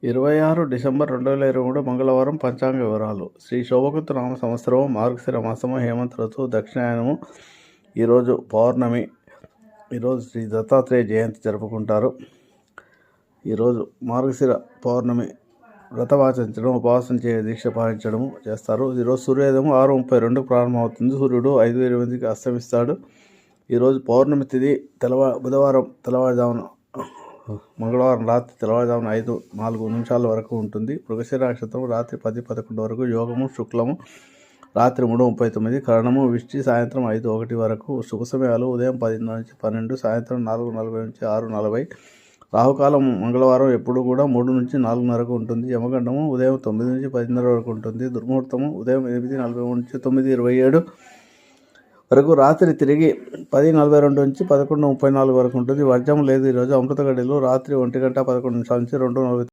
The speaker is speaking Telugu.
26 డిసెంబర్ 2023 మంగళవారం పంచాంగ వివరాలు. శ్రీ శోభకృత నామ సంవత్సరము మార్గశిర మాసము హేమంత ఋతువు దక్షిణాయనము. ఈరోజు పౌర్ణమి. ఈరోజు శ్రీ దత్తాత్రేయ జయంతి జరుపుకుంటారు. ఈరోజు మార్గశిర పౌర్ణమి వ్రతమాచరించడం, ఉపవాసం దీక్ష పాటించడం చేస్తారు. ఈరోజు సూర్యోదయం 6:32 ప్రారంభమవుతుంది. సూర్యుడు 5:20 అస్తమిస్తాడు. ఈరోజు పౌర్ణమి తిథి బుధవారం తెల్లవారుజామున మంగళవారం రాత్రి తెల్లవారుజామున 5:04 వరకు ఉంటుంది. మృగశిర నక్షత్రం రాత్రి 10:11 వరకు, యోగము శుక్లము రాత్రి 3:39, కరణము విష్టి సాయంత్రం 5:01 వరకు. శుభ సమయాలు ఉదయం 10 నుంచి 12, సాయంత్రం 4:40 నుంచి 6:40. రాహుకాలం మంగళవారం ఎప్పుడు కూడా 3 నుంచి 4:30 ఉంటుంది. యమగండము ఉదయం 9 నుంచి 10:30 వరకు ఉంటుంది. దుర్ముహూర్తము ఉదయం 8:43 నుంచి 9:27 వరకు. రాత్రి తిరిగి 10:42 నుంచి 11:34 వరకు ఉంటుంది. వర్జం లేదు. ఈరోజు అమృత గడియలు రాత్రి 1:11 నుంచి 2:49